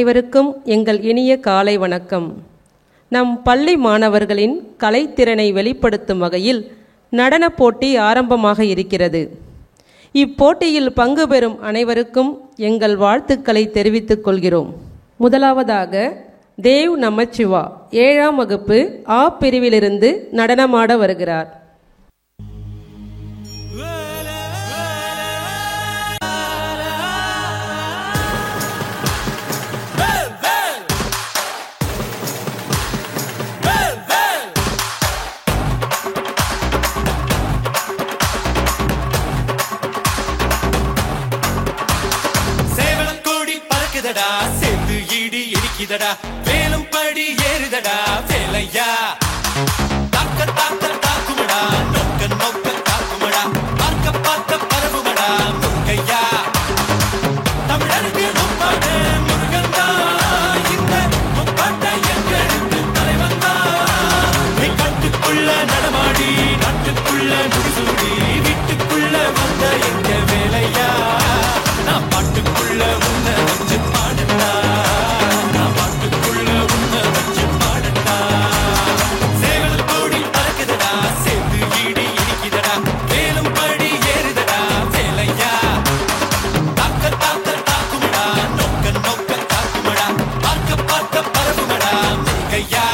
அனைவருக்கும் எங்கள் இனிய காலை வணக்கம். நம் பள்ளி மாணவர்களின் கலைத்திறனை வெளிப்படுத்தும் வகையில் நடனப் போட்டி ஆரம்பமாக இருக்கிறது. இப்போட்டியில் பங்கு பெறும் அனைவருக்கும் எங்கள் வாழ்த்துக்களை தெரிவித்துக் கொள்கிறோம். முதலாவதாக தேவ் நமச்சிவா 7ஆம் வகுப்பு ஆ பிரிவிலிருந்து நடனமாட வருகிறார். சேர்ந்து இடி இடிக்குதடா, வேலும் படி ஏறுதடா வேலையா. தாக்க தாக்க தாக்குமடா, நோக்க நோக்க தாக்குமடா, பார்க்க பார்க்க பரவுமடா முருகையா. தமிழருக்கு முப்பாட்ட முருகன் தான், இந்த முப்பாட்ட எங்களுக்கு தலைவன் தான். கட்டுக்குள்ள நடமாடி நாட்டுக்குள்ள முடிசூடி வீட்டுக்குள்ள வந்த எங்க வேலையா. நான் பாட்டுக்குள்ள உன்னை வச்சு பாடட்டா, நான் பாட்டுக்குள்ள உன்னை வச்சு பாடட்டா. சேவல் கோடி பறக்குதடா, சேர்ந்து இடி இடிக்குதடா, வேலும் படி ஏறுதடா வேலையா. தாக்க தாக்க தாக்குமடா, நோக்க நோக்க தாக்குமடா, பார்க்க பார்க்க பரவுமடா முருகையா.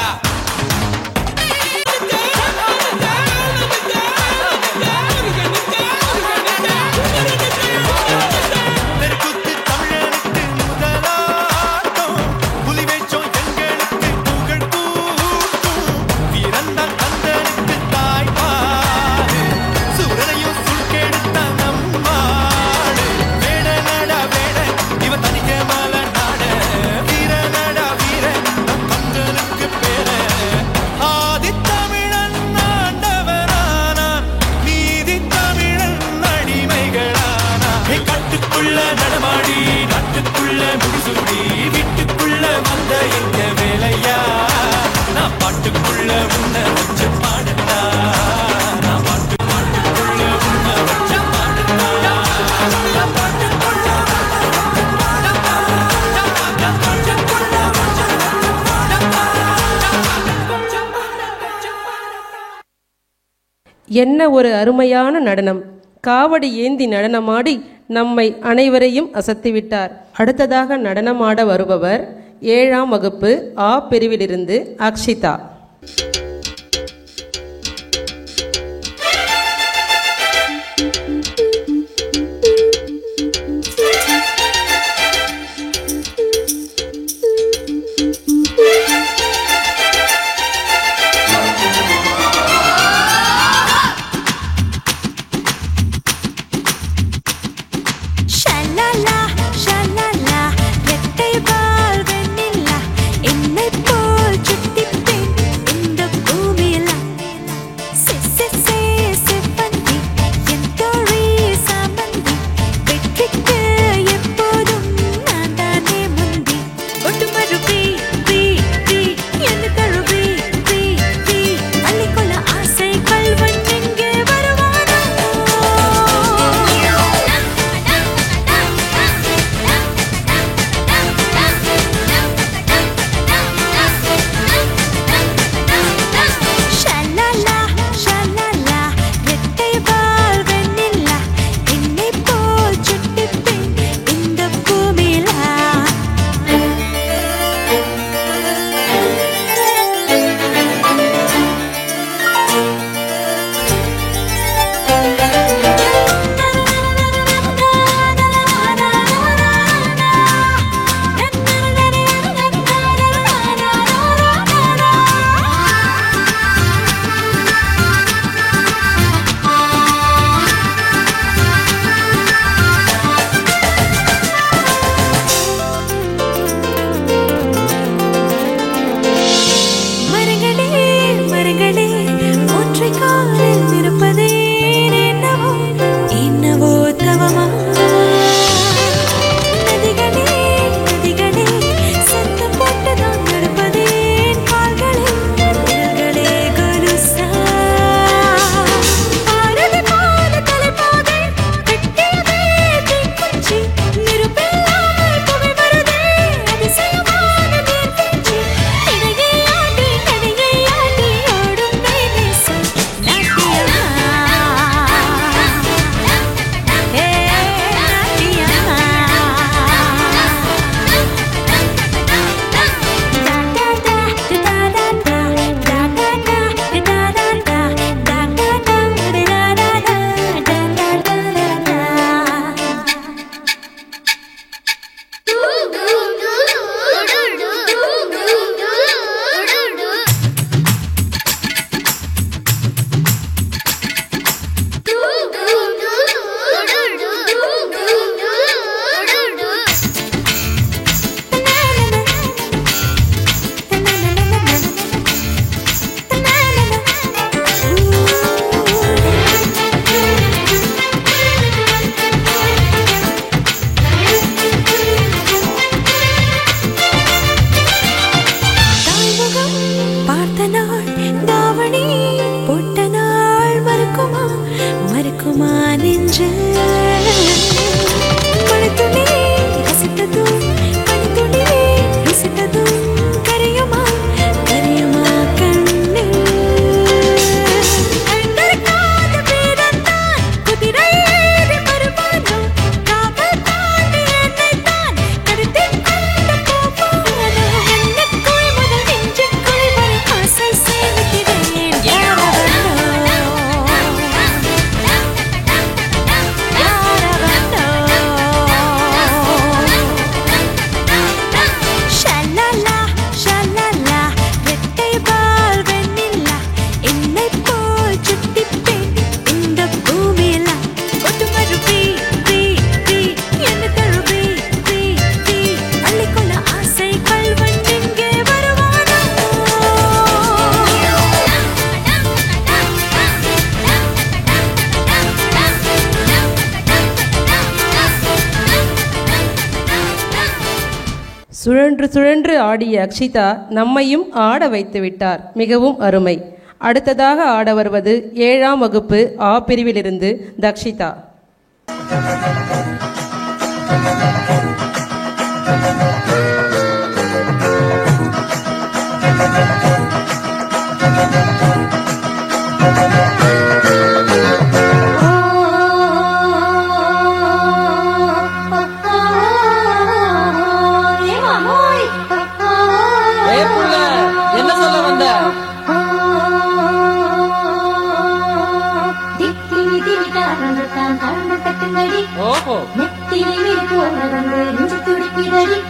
நடமாடி நாட்டுக்குள்ள முடிசூடி வீட்டுக்குள்ள வந்த எங்க வேலையா. நான் பாட்டுக்குள்ள உன்னை வச்சு பாடட்டா, நான் பாட்டுக்குள்ள உன்னை வச்சு பாடட்டா, நான் பாட்டுக்குள்ள என்ன ஒரு அருமையான நடனம்! காவடி ஏந்தி நடனமாடி நம்மை அனைவரையும் அசத்திவிட்டார். அடுத்ததாக நடனமாட வருபவர் 7ஆம் வகுப்பு ஆ பிரிவிலிருந்து அக்ஷிதா. என்னை போல் சுட்டிப்பேன் இந்த சுழன்று சுழன்று ஆடிய அக்ஷிதா நம்மையும் ஆட வைத்து விட்டார். மிகவும் அருமை. அடுத்ததாக ஆட வருவது 7ஆம் வகுப்பு ஆ பிரிவிலிருந்து தக்ஷிதா.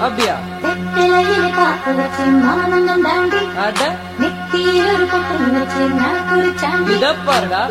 அப்படியா? இதப்பாருடா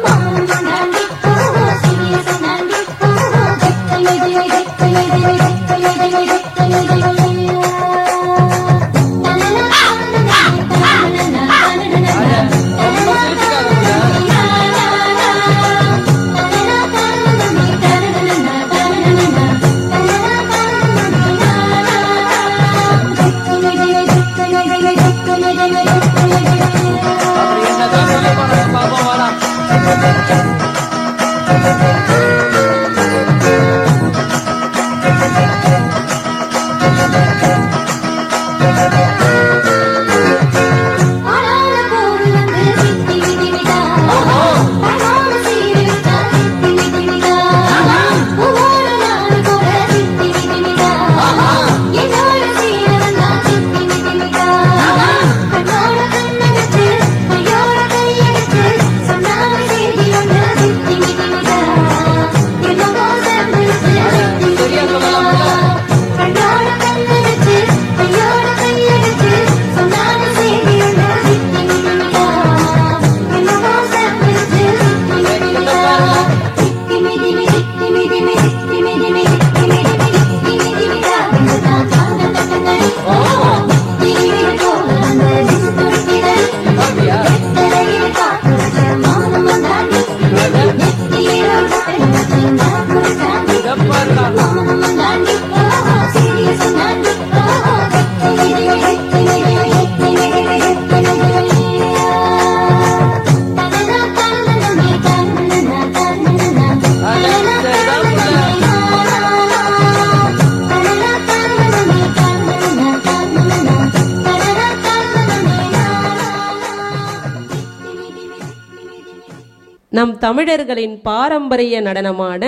நம் தமிழர்களின் பாரம்பரிய நடனமான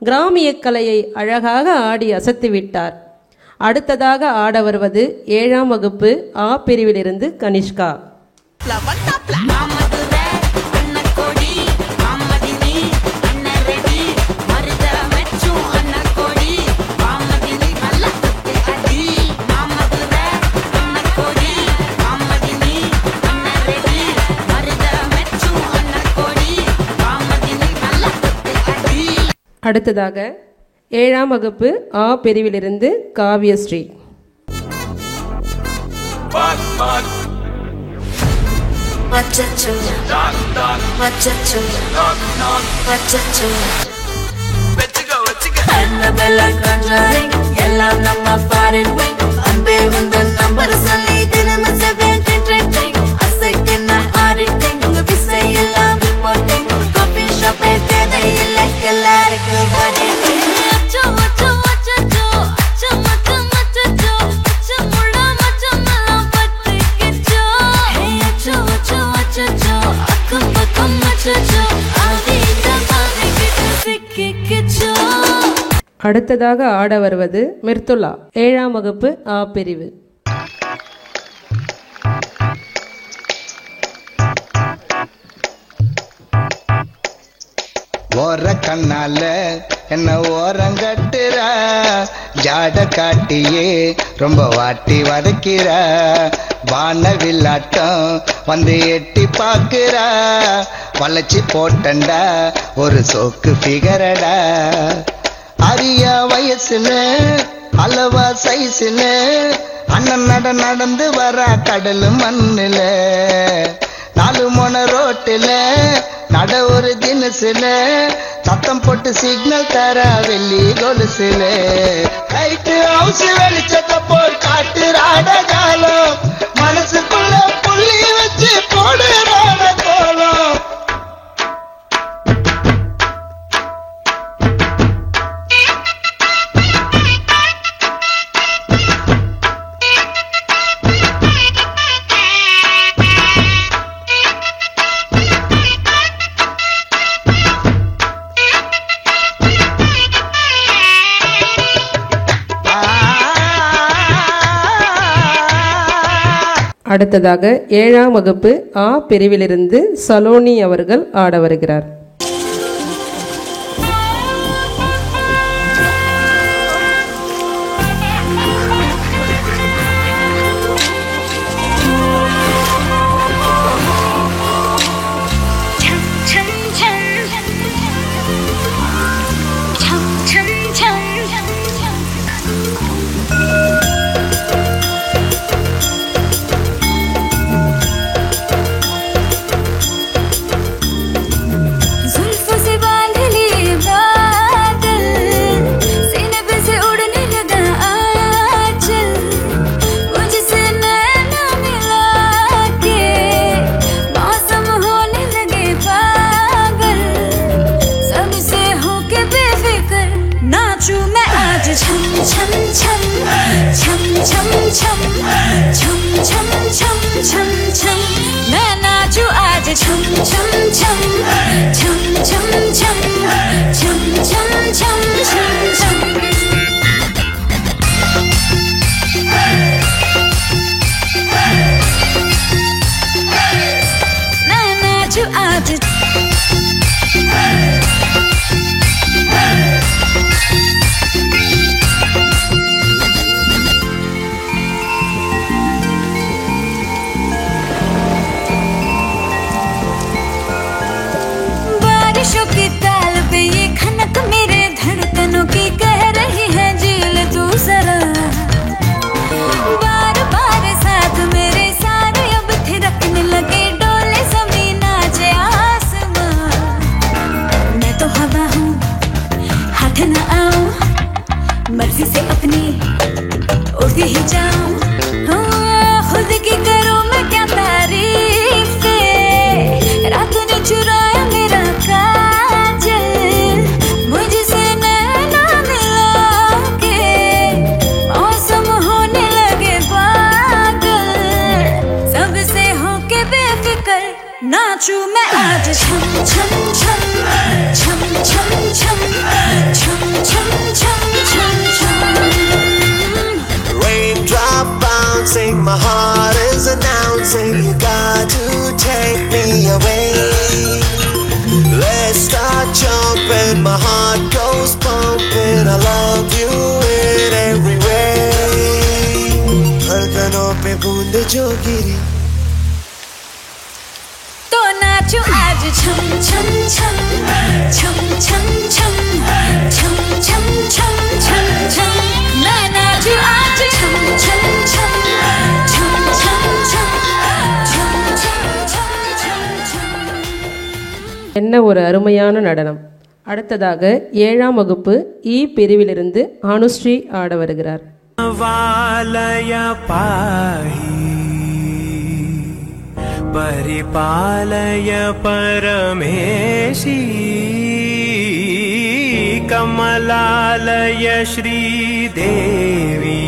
கிராமிய கலையை அழகாக ஆடி அசத்திவிட்டார். அடுத்ததாக ஆட வருவது 7ஆம் வகுப்பு ஆ பிரிவிலிருந்து கனிஷ்கா. அடுத்ததாக 7ஆம் வகுப்பு ஆ பிரிவிலிருந்து காவியஸ்ரீ. எல்லாம் நம்ம ஃபாரின் அன்பே உங்கள் நம்பர் சொல்லி தினமும் அசைக்கின ஆடிட்டிங் உங்க விசை எல்லாம் ரிப்போர்ட்டிங் காஃபி ஷாப்பே தேவையில்லை எல்லாருக்கும் அடுத்ததாக ஆட வருவது மிர்துலா 7ஆம் வகுப்பு ஆ பிரிவு. ஓர கண்ணால என்ன ஓரங்கட்டுற ஜாட காட்டியே ரொம்ப வாட்டி வதக்கிற வானவில்லாட்டம் வந்து எட்டி பாக்குற வளைச்சி போட்டண்டா ஒரு சோக்கு ஃபிகரடா அரியா வயசுல அளவா சைஸ்ல அண்ணன் நடந்து வர கடல் மண்ணுல 4 மொன ரோட்டுல நட ஒரு தின மனசுல சத்தம் போட்டு சிக்னல் தர வெள்ளி கொலுசுல லைட் ஹவுஸ் வெளிச்சத்தை போல் காட்டுறாட காலம் மனசுக்குள்ள புள்ளி வச்சு போடுறாட கோலம். அடுத்ததாக 7ஆம் வகுப்பு ஆ பிரிவிலிருந்து சலோனி அவர்கள் ஆட வருகிறார். My heart is announcing you got to take me away. Let's start jumping, my heart goes pumping. I love you in every way. धड़कनों पे बूंद जो गिरी तो नाचो आज छम छम छम छम छम छम छम छम छम छम छम मैं नाचो आज छम छम छम छम छम छम छम छम छम छम छम. என்ன ஒரு அருமையான நடனம். அடுத்ததாக 7ஆம் வகுப்பு இ பிரிவிலிருந்து அனுஸ்ரீ ஆட வருகிறார். वालय पाहि परिपालय परमेशी कमलालय श्रीदेवी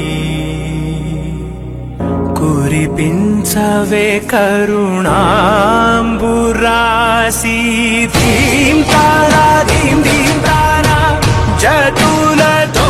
कुरिपिंचवे करुणाम्बुरासी धीं तारा जतुलतो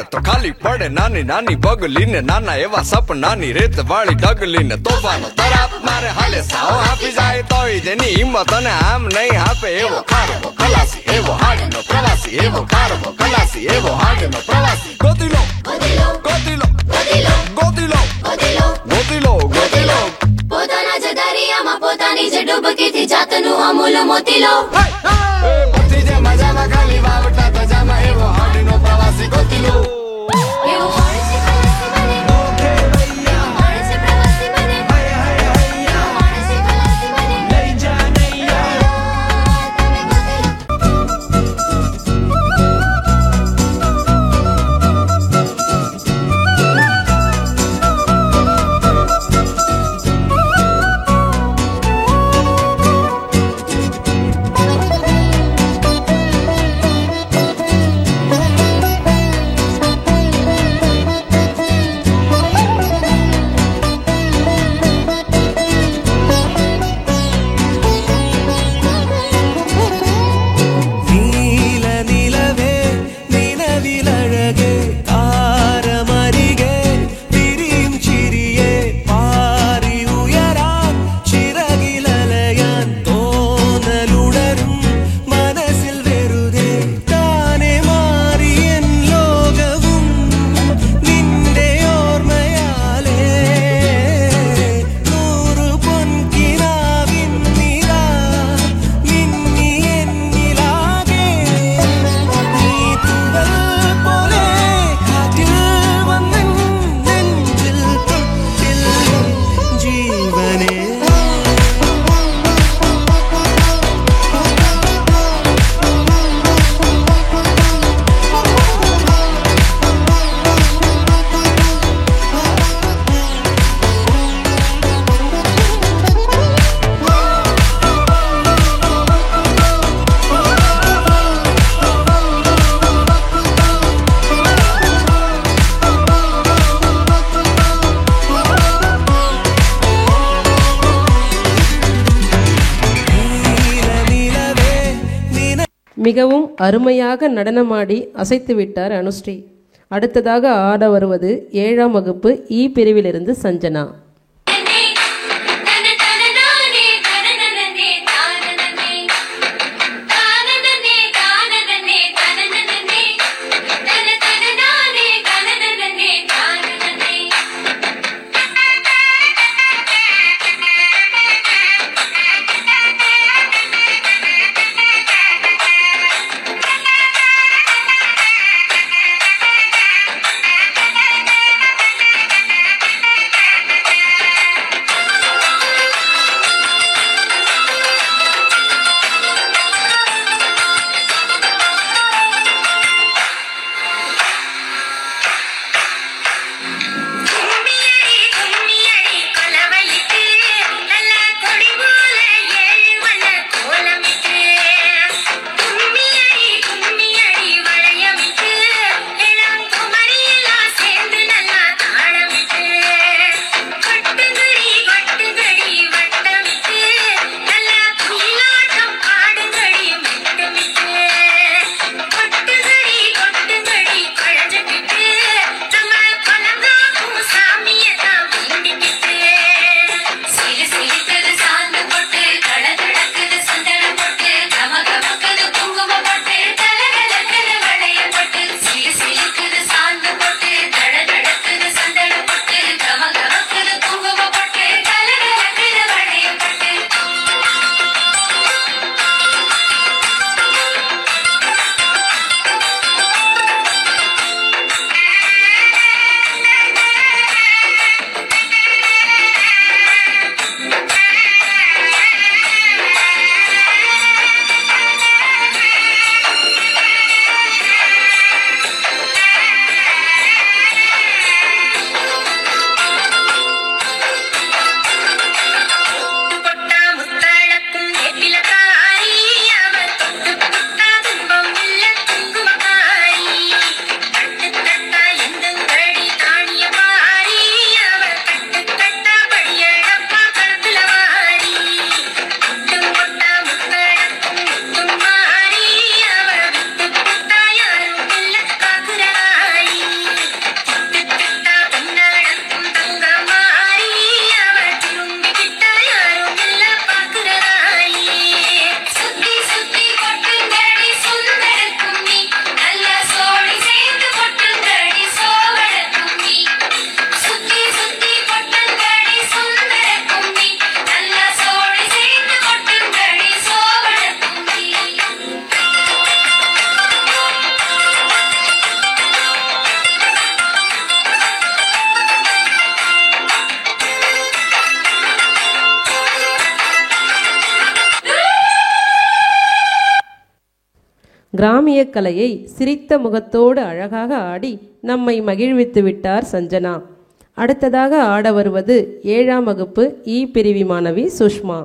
मारे तो खाली पड़े नानी नानी बगली ने नाना एवा सपना नी रेत वाली डगली ने तोफानो तराप मारे हाले साओ हाफी जाए तो जेनी हिम्मत ने आम नहीं हापे एवो खारबो खलासी एवो हाडनो प्रवासी एवो खारबो खलासी एवो हाडनो प्रवासी गोतिलो गोतिलो गोतिलो गोतिलो गोतिलो गोतिलो गोतिलो પોતાના જ દરિયામાં પોતાની જ ડૂબકી થી જાતનું અમૂલ મોતીલો મોતી જે મજામાં ખાલી વાવટા તજામાં એવો હાડનો પ્રવાસી ગોતિલો એવું હોય છે ખલાસી બને ઓકે ભૈયા હોય છે પ્રવાસી બને હાય હાય હૈયા હોય છે ખલાસી બને લઈ જા નૈયા તમે ગોતીલો மிகவும் அருமையாக நடனமாடி அசைத்து விட்டார் அனுஸ்ரீ. அடுத்ததாக ஆட வருவது 7ஆம் வகுப்பு இ பிரிவிலிருந்து சஞ்சனா. கிராமிய கலையை சிரித்த முகத்தோடு அழகாக ஆடி நம்மை மகிழ்வித்து விட்டார் சஞ்சனா. அடுத்ததாக ஆட வருவது 7ஆம் வகுப்பு இ பிரிவி மாணவி சுஷ்மா.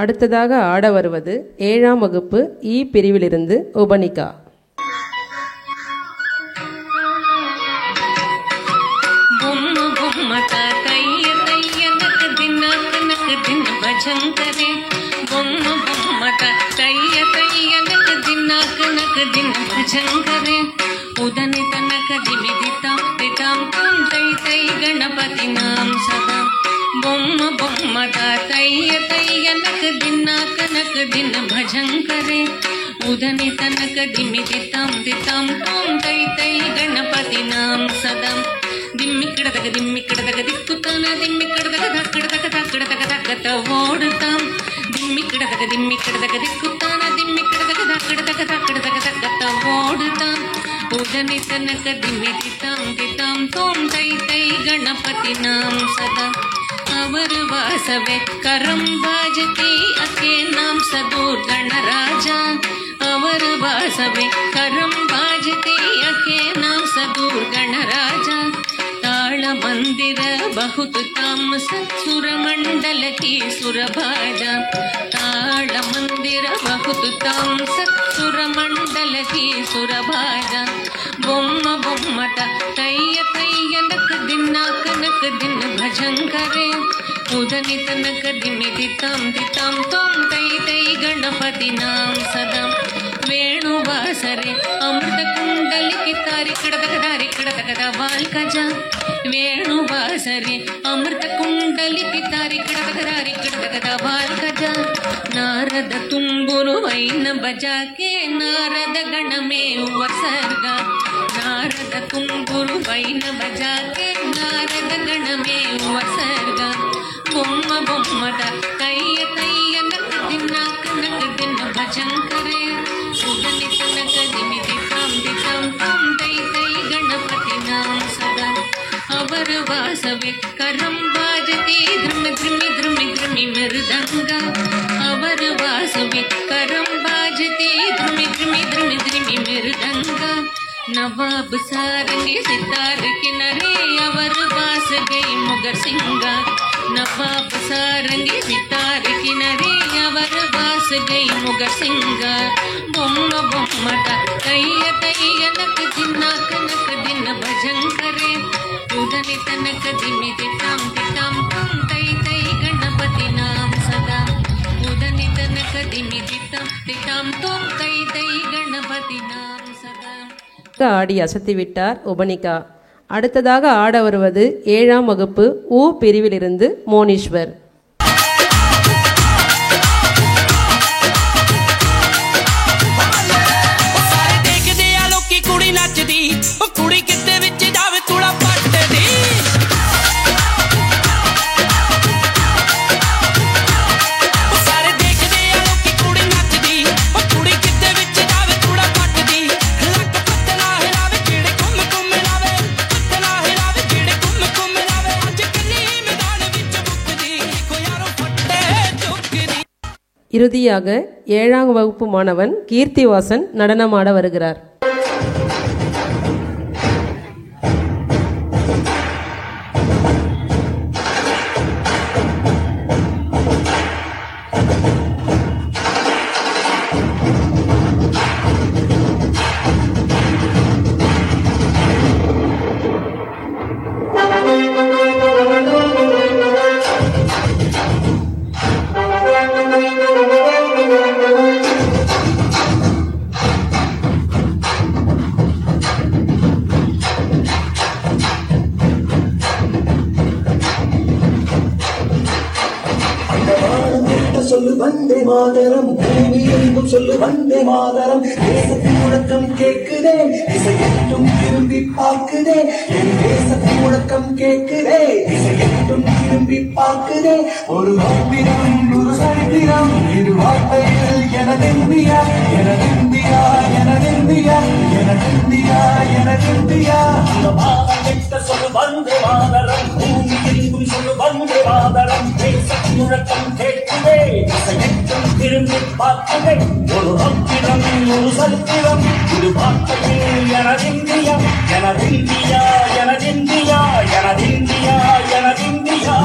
அடுத்ததாக ஆட வருவது 7ஆம் வகுப்பு இ பிரிவிலிருந்து உபனிகா. उदनि तनक दिमिदितां दितां तां तै तै गणपति नाम सदा बोम बोम तैय तैय नक दिनाक नक दिन भजन करे उदनि तनक दिमिदितां दितां तां तै तै गणपति नाम सदा दिम्मिकडदग दिక్కుताన दिम्मिकडदग धक्कडदग धक्कडदग धक्कत ओडतां दिम्मिकडदग दिక్కుताన दिम्मिकडदग धक्कडदग धक्कडदग धक्कत ओडतां उदनि तनक दिमिदितां दितां तों तै तै गणपति नाम सदा अवर वासवे करम बाजती अके नाम सदूर गणराजा अवर वासवे करम बाजती अके नाम सदूर गणराजा ताल मंदिर बहुत ताम सत्सुर मंडल की सुरभाजा ताल मंदिर बहुत ताम सत्सुर मंडल की सुरभाजा बोम बोमट तैय तैय नक दिनाक नक दिन भजन करे उदनि तनक दिमिदितां दितां तों तै तै गणपति नाम सदा वेणुवासरे अमृत कुंडलिकी तारिकडदग दारिकडदग वाल कजा वेणुवासरे अमृत कुंडलिकी तारिकडदग दारिकडदग वाल कजा नारद तुम्बुरु वैन बजा के नारद गण में उपसर्गा नारद तुम्बुरु वैन बजा के नारद गण में उपसर्गा बोम बोमट तैय तैय नक दिनाक नक दिन भजन करे उदनि तनक दिमिदितां दितां तां तै तै गणपति नाम सदा अवर वासवे करम बाजती ध्रुम ध्रुमि ध्रुमि ध्रुमि मृदंगा अवर वासवे करम बाजती ध्रुमि ध्रुमि ध्रुमि ध्रुमि मृदंगा नवाब सारंगी सितार किनारे अवर वास गई मुगर सिंगा नवाब सारंगी सितार किनारे अवर वास गई मुगर सिंगा बोम बोमट तैय तैय नक दिनाक नक दिन भजन करे उदनि तनक दिमिदितां दितां तां तै तै गणपति नाम सदा उदनि तनक दिमिदितां दितां तां तै तै गणपति नाम सदा. ஆடி அசத்திவிட்டார் உபனிகா. அடுத்ததாக ஆட வருவது 7ஆம் வகுப்பு ஊ பிரிவிலிருந்து மோனீஸ்வர். இறுதியாக 7ஆம் வகுப்பு மாணவன் கீர்த்திவாசன் நடனமாட வருகிறார். வந்தே மாதரம் பூமி எங்கும் சொல்லு வந்தே மாதரம் தேசத்தின் முழக்கம் கேட்குதே இசையெட்டும் திரும்பி பார்க்குதே என் தேசத்தின் முழக்கம் கேட்குதே இசையெட்டும் திரும்பி பார்க்குதே ஒரு பத்திரம் ஒரு சரித்திரம் இது வார்த்தையில் எனதிந்தியா எனதிந்தியா எனதிந்தியா எனதிந்தியா எனதிந்தியா சொல்லு வந்தே மாதரம் பூமி எங்கும் சொல்லு வந்தே மாதரம் தேசத்தின் முழக்கம் கேட்குதே இசையெட்டும் திரும்பி பார்க்குதே ஒரு பத்திரம் ஒரு சரித்திரம் இது வார்த்தையில் எனதிந்தியா எனதிந்தியா எனதிந்தியா எனதிந்தியா எனதிந்தியா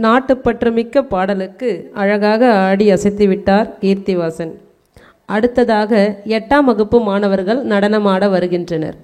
நாட்டுப்பற்றுமிக்க பாடலுக்கு அழகாக ஆடி அசைத்து விட்டார் கீர்த்திவாசன். அடுத்ததாக 8ஆம் வகுப்பு மாணவர்கள் நடனமாட வருகின்றனர்.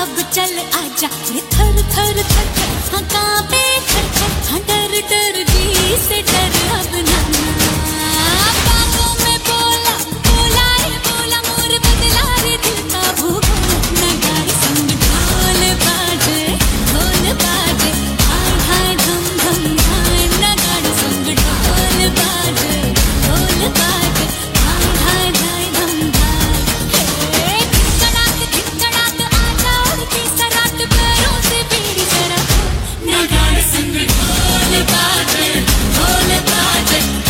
अब चल आजा थर थर थर हाँ कांपे थर थर हाँ डर डर जी से डर अब ना बातों में बोला बोला रे बोला मोर बदला रे दिल का भूगोल नगाड़े संग ढोल बाजे हाय हाय धम धम हाय नगाड़े संग ढोल बाजे हाय हाय हाय धम हाय खिड़खड़ात आजा और की सराट पैरों से बीड़ी जरा नगाड़े संग ढोल बाजे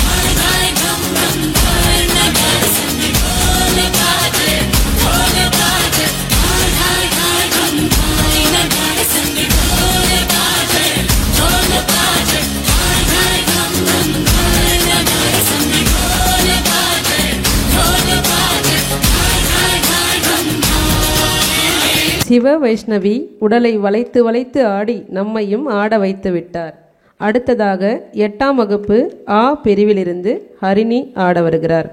हाय हाय धम धम हाय नगाड़े संग ढोल बाजे हाय हाय हाय धम हाय नगाड़े संग ढोल बाजे हाय हाय धम धम हाय नगाड़े संग ढोल बाजे हाय हाय हाय धम சிவ வைஷ்ணவி உடலை வளைத்து வளைத்து ஆடி நம்மையும் ஆட வைத்து விட்டார். அடுத்ததாக 8ஆம் வகுப்பு ஆ பிரிவிலிருந்து ஹரிணி ஆட வருகிறார்.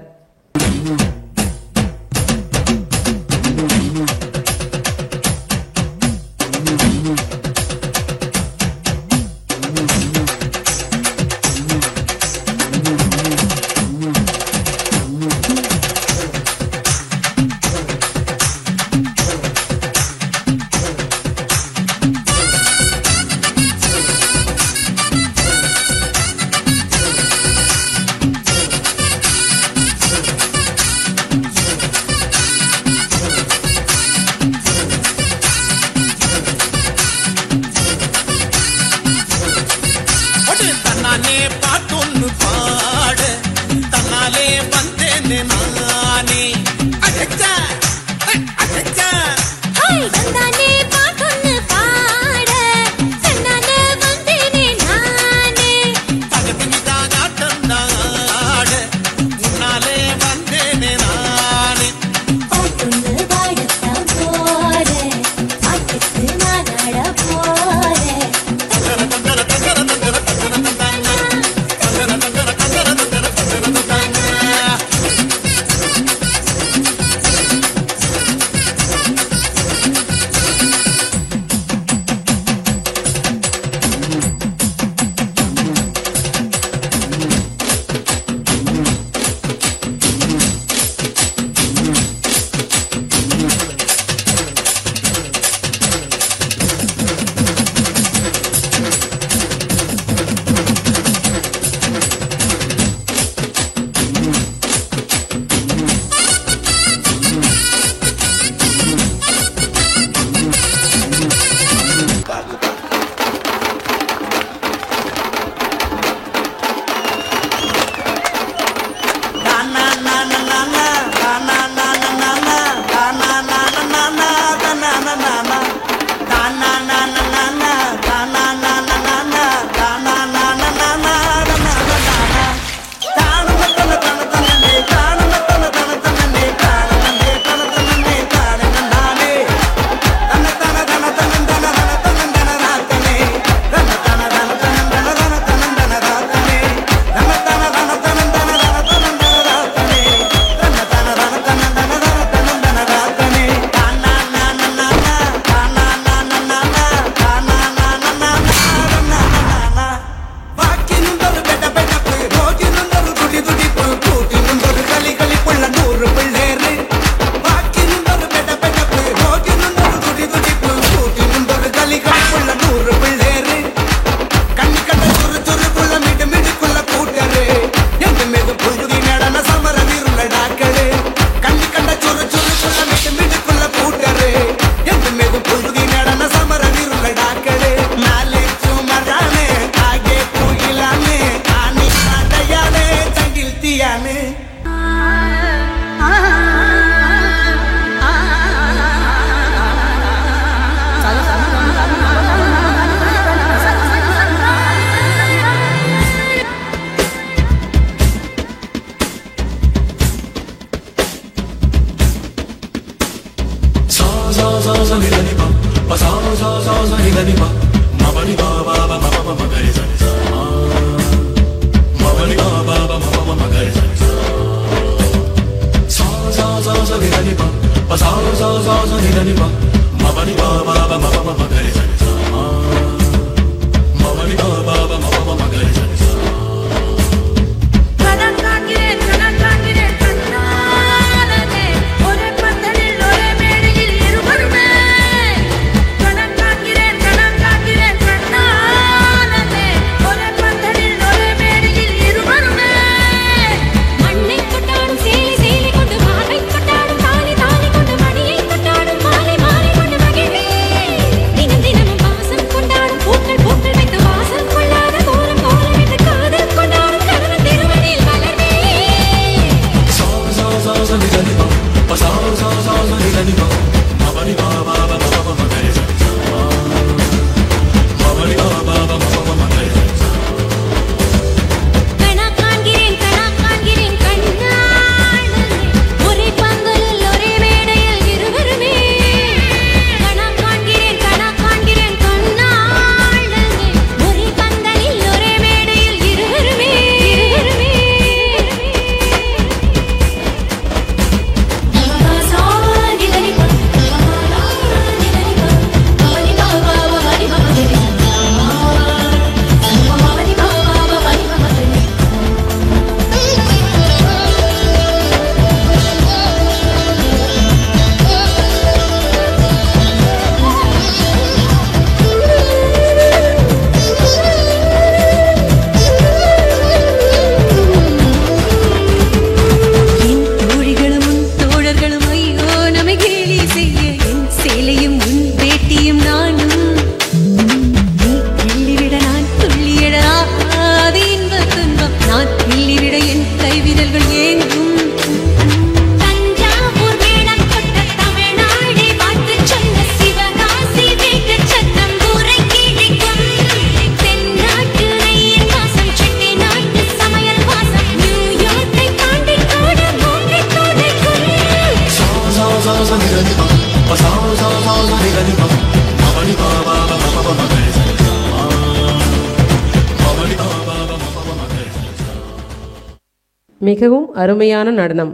மிகவும் அருமையான நடனம்.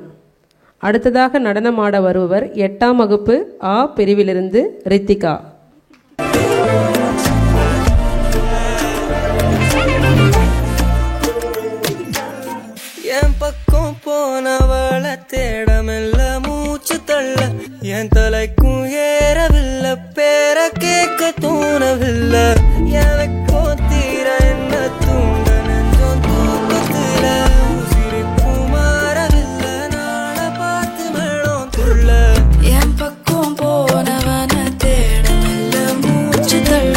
அடுத்ததாக நடனமாட வருபவர் 8ஆம் வகுப்பு ஆ பிரிவிலிருந்து ரித்திகா. என் பக்கம் போனவள தேடமில்ல மூச்சு தள்ள என் தலைக்கும் ஏறவில்லை பேர கேட்க தோணவில்லை எனக்கோ தீர என்ன தூண்ட நெஞ்சம் தூக்கத்துல உசிரிப்பும் மாறவில்லை நாள பார்த்து மேளம் துள்ள என் பக்கம் போனவன தேடமில்ல மூச்சு தள்ள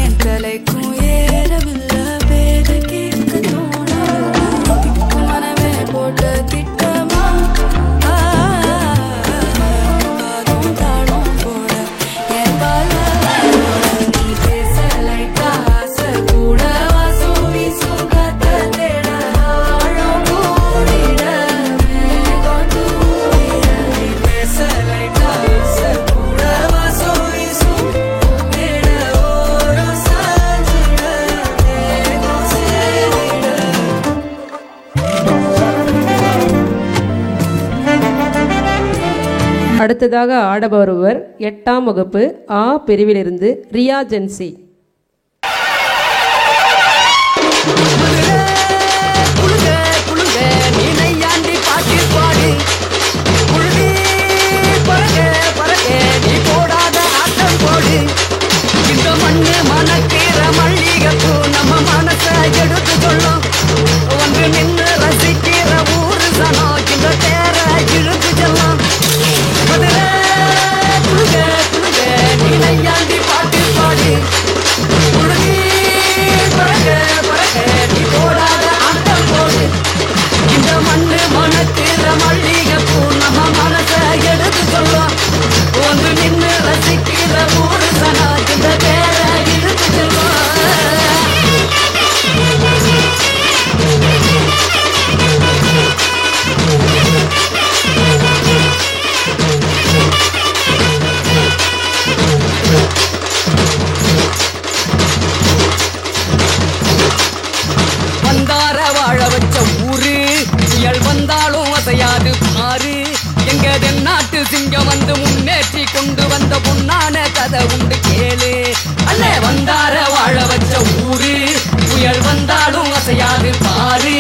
என் தலைக்கும் ஏறவில்லை பேர கேட்க தோணவில்லை மனமே போட்ட திட்டமா பாதம் தாளம் போட என் பால நீ பேசலை காசு கூட வாசம் வீசும் காத்த தேட ஆழம் கூடிட மேகம் தூவிட நீ பேசலை காசு கூட வாசம் வீசும் மேட ஓரம் சாஞ்சிட மேகம் சேரிட. அடுத்ததாக ஆட வருபவர் 8ஆம் வகுப்பு ஆ பிரிவிலிருந்து ரியா ஜென்சி. குழுங்க குழுங்க நீ நையாண்டி பாட்டு பாடு குழுதி பறக்க பறக்க நீ போடாத ஆட்டம் போடு இந்த மண்ணு மணக்கிற மல்லிகைப்பூ நம்ம மனசை எடுத்து சொல்லும் வந்து நின்று ரசிக்கிற ஊரு சனம் இந்த தேர இழுத்து செல்லும் மதுரை குழுங்க குழுங்க நீ நையாண்டி பாட்டு பாடு குழுதி பறக்க பறக்க நீ போடாத ஆட்டம் போடு இந்த மண்ணு மணக்கிற மல்லிகைப்பூ நம்ம மனசை எடுத்து சொல்லும் வந்து நின்று ரசிக்கிற ஊரு சனம் இந்த தேர இழுத்து செல்லும். வந்தார வாழ வச்ச ஊரு புயல் வந்தாலும் அசையாது பாரு எங்க தென்னாட்டு சிங்கம் வந்து முன்னேற்றி கொண்டு வந்த பொன்னான கதை உண்டு கேளு அல்ல வந்தார வாழ வச்ச ஊரு புயல் வந்தாலும் அசையாது பாரு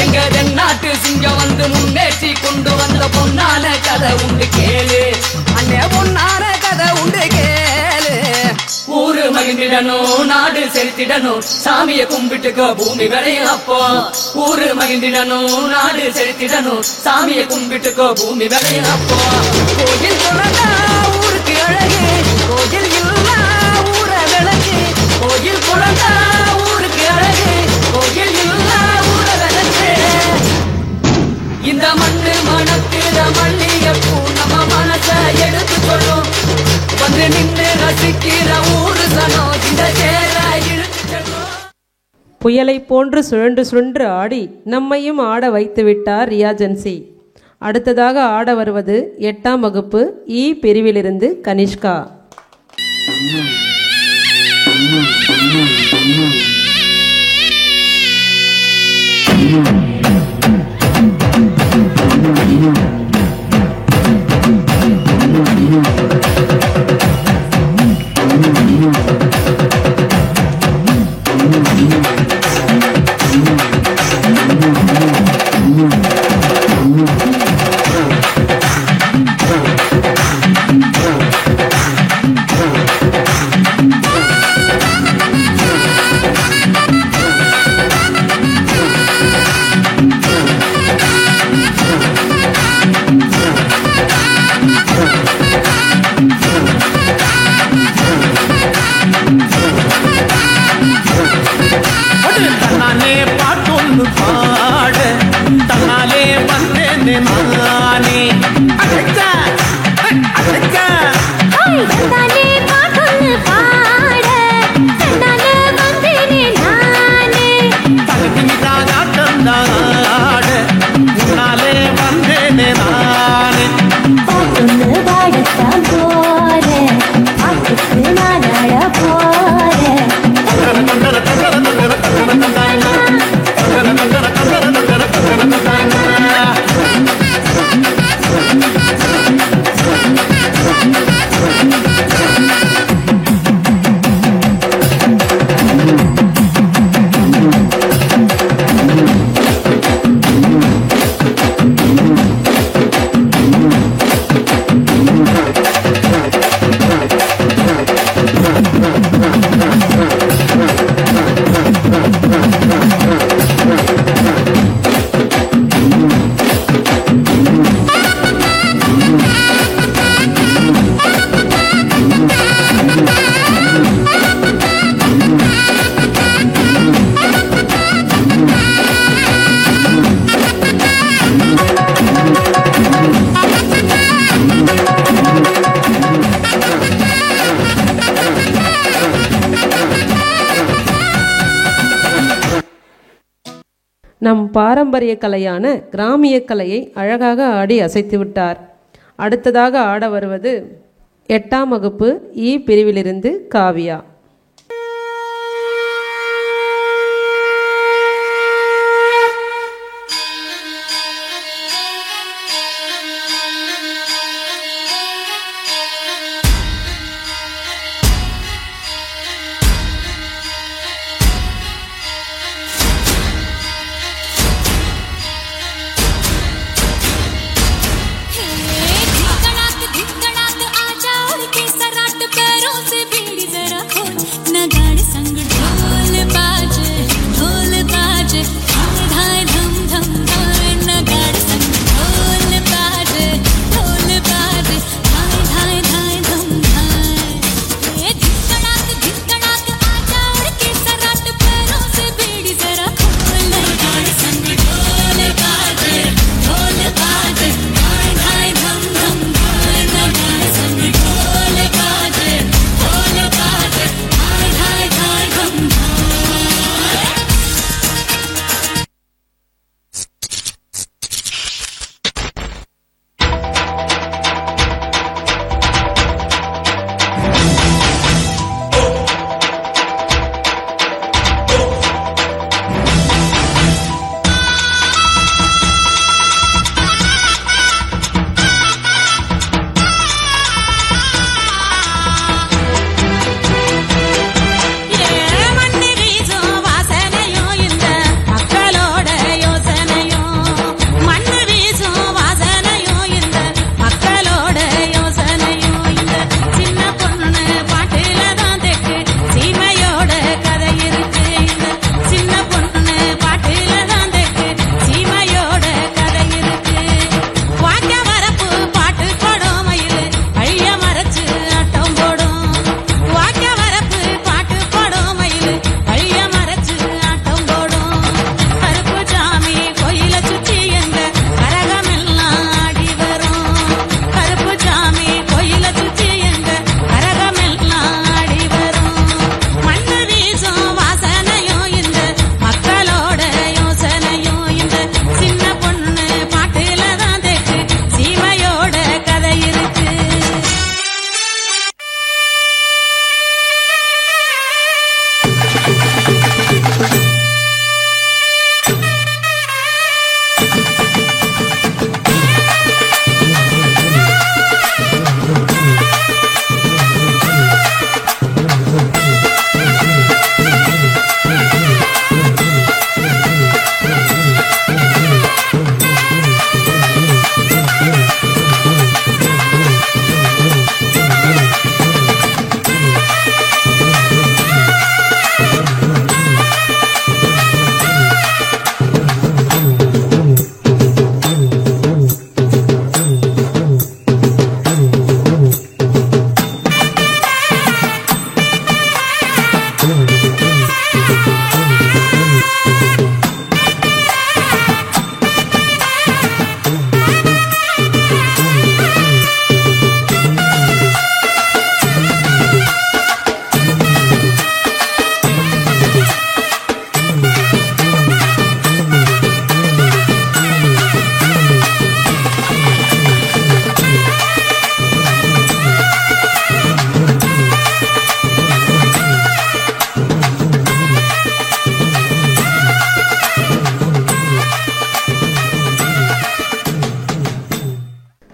எங்க தென்னாட்டு சிங்கம் வந்து முன்னேற்றி கொண்டு வந்த பொன்னான கதை உண்டு கேளு அண்ணே பொன்னான கதை உண்டு கேளு. ஊரு மகிழ்ந்திடணும் நாடு செலுத்திடணும் சாமியை கும்பிட்டுக்கோ பூமி விளையும் அப்போ ஊரு மகிழ்ந்திடணும் நாடு செலுத்திடணும் சாமியை கும்பிட்டுக்கோ பூமி விளையும் அப்போ கோயில் குழந்தா ஊருக்கு அழகு கோயில் இல்லா ஊர விளக்கு கோயில் குழந்தா ஊருக்கு அழகு கோயில் இல்லா ஊர விளக்கு இந்த மண்ணு மணக்கிற மல்லிகைப்பூ நம்ம மனசை எடுத்து சொல்லும் வந்து நின்று ரசிக்கிற ஊரு சனம் இந்த சேர இழுத்து செல்லும். புயலை போன்று சுழன்று சுழன்று ஆடி நம்மையும் ஆட வைத்து விட்டார் ரியா ஜென்சி. அடுத்ததாக ஆட வருவது 8ஆம் வகுப்பு இ பிரிவிலிருந்து கனிஷ்கா. தன்னாலே பாட்டொன்று பாட தன்னாலே வந்தேனே நானே அழைச்சா அழைச்சா தன்னாலே பாட்டொன்று பாட தன்னாலே வந்தேனே நானே தகுதிமிதாட்டம் தாட முன்னாலே வந்தேனே நானே பாட்டொன்று பாடத்தான் போறேன் பாட்டுக்கு நான் அழ போறேன் நம் பாரம்பரிய கலையான கிராமிய கலையை அழகாக ஆடி அசைத்து விட்டார். அடுத்ததாக ஆட வருவது 8ஆம் வகுப்பு இ பிரிவிலிருந்து காவியா.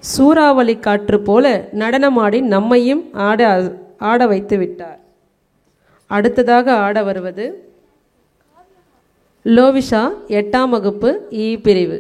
சூறாவளி காற்று போல நடனமாடி நம்மையும் ஆட வைத்து விட்டார். அடுத்ததாக ஆட வருவது லோவிஷா 8ஆம் வகுப்பு இ பிரிவு.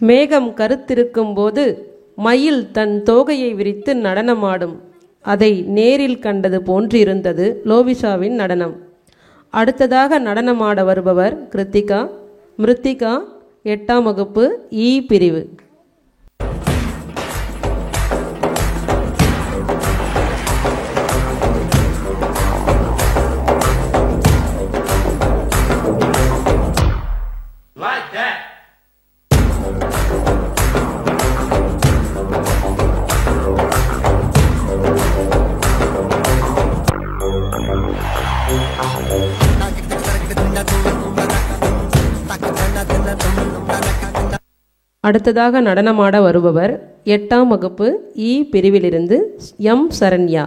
மேகம் கருத்திருக்கும் போது மயில் தன் தோகையை விரித்து நடனமாடும். அதை நேரில் கண்டது போன்றிருந்தது லோவிஷாவின் நடனம். அடுத்ததாக நடனமாட வருபவர் கிருத்திகா. மிருத்திகா 8ஆம் வகுப்பு இ பிரிவு. அடுத்ததாக நடனமாட வருபவர் 8ஆம் வகுப்பு இ பிரிவிலிருந்து எம் சரண்யா.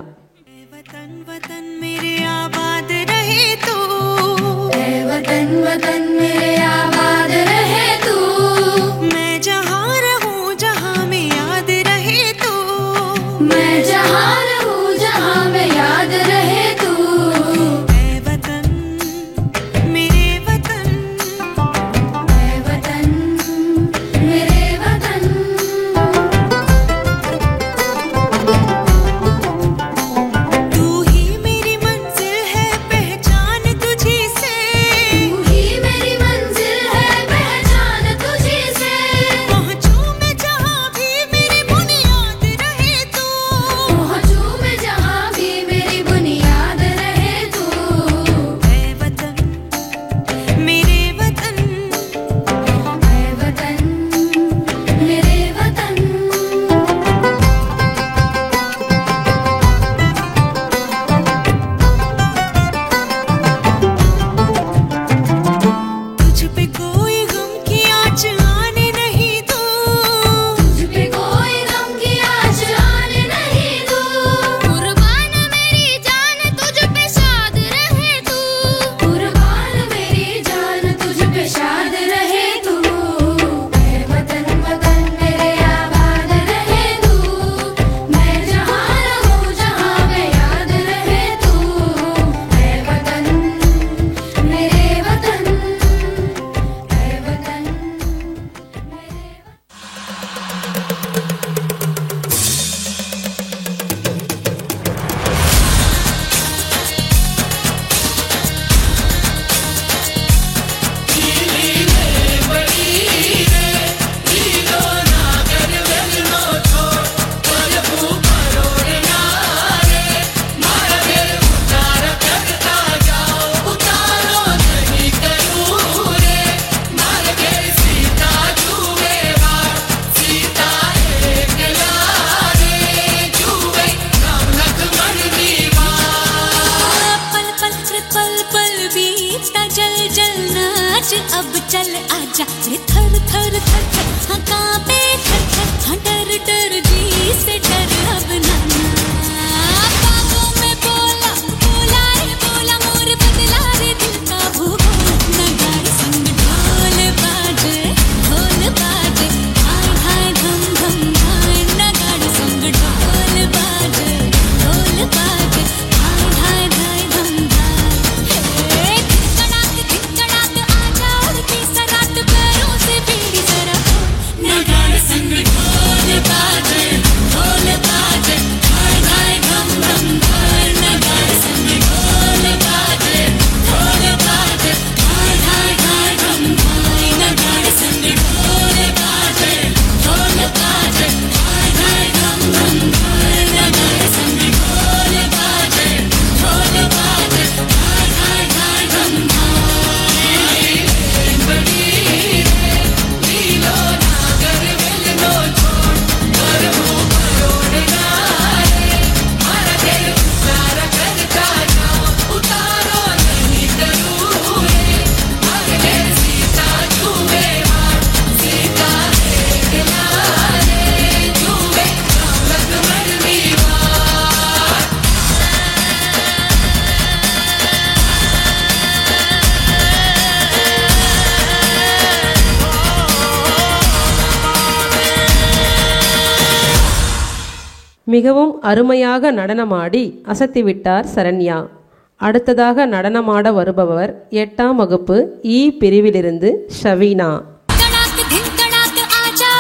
अब चल आजा रे थर थर थर थर हाँ कांपे थर थर हाँ डर डर जी से डर अब ना बागों में बोला बोला रे बोला मोर बदला रे दिल का भूगोल नगाड़े संग ढोल बाजे हाय हाय धम धम हाय नगाड़े संग ढोल बाजे हाय हाय हाय धम धाय कड़ाक आजा और की सराट पैरों से बीड़ी जरा नगाड़े संग ढोल बाजे हाय हाय धम धम हाय नगाड़े संग ढोल बाजे हाय हाय हाय धम हाय नगाड़े संग ढोल बाजे हाय हाय धम धम हाय नगाड़े संग ढोल बाजे हाय हाय हाय धम हाय बड़ी लीलो नागर वेलनो छोड़ कर वो करोड़ नारे मारा दिल सारा करता जाओ उतारो नहीं करूँ रे अगले सीता छुए मार सीता है किनारे छुए लग मरनी वार மிகவும் அருமையாக நடனமாடி அசத்திவிட்டார் சரண்யா. அடுத்ததாக நடனமாட வருபவர் 8ஆம் வகுப்பு இ பிரிவிலிருந்து ஷவீனா. कड़ाक आजा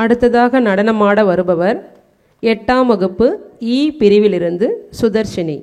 அடுத்ததாக நடனமாட வருபவர் 8ஆம் வகுப்பு இ பிரிவிலிருந்து சுதர்ஷினி.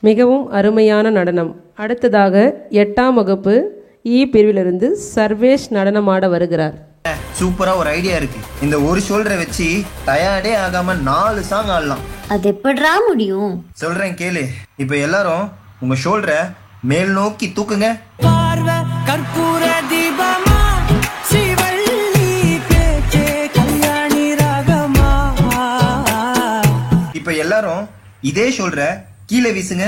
மிகவும் அருமையான நடனம். அடுத்ததாக 8ஆம் வகுப்பு இ பிரிவிலிருந்து சர்வேஷ் நடனமாட வருகிறார். சூப்பரா ஒரு ஐடியா இருக்கு. இந்த ஒரு ஷோல்டரை வச்சு டயர்டே ஆகாம 4 சாங் ஆடலாம். அது எப்படிடா முடியும்? சொல்றேன் கேளு. இப்ப எல்லாரும் உங்க ஷோல்டரை மேல் நோக்கி தூக்குங்க. பார்வை கற்பூர தீபமா, சிவள்ளி பேச்சே கல்யாணி ராகமா. இப்ப எல்லாரும் இதே ஷோல்டரை கீழே வீசுங்க.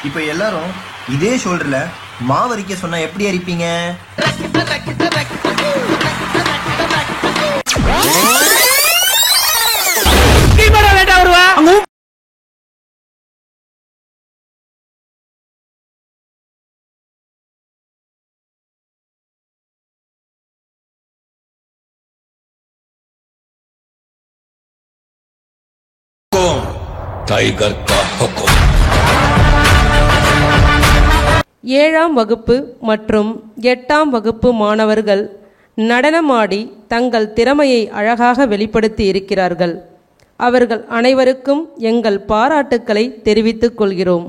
இப்ப எல்லாரும் இதே ஷோல்டர்ல மாவரிக்க சொன்னா எப்படி அரிப்பீங்க? டைகர் கா ஹுக்கும். 7ஆம் வகுப்பு மற்றும் 8ஆம் வகுப்பு மாணவர்கள் நடனமாடி தங்கள் திறமையை அழகாக வெளிப்படுத்தி இருக்கிறார்கள். அவர்கள் அனைவருக்கும் எங்கள் பாராட்டுக்களை தெரிவித்துக் கொள்கிறோம்.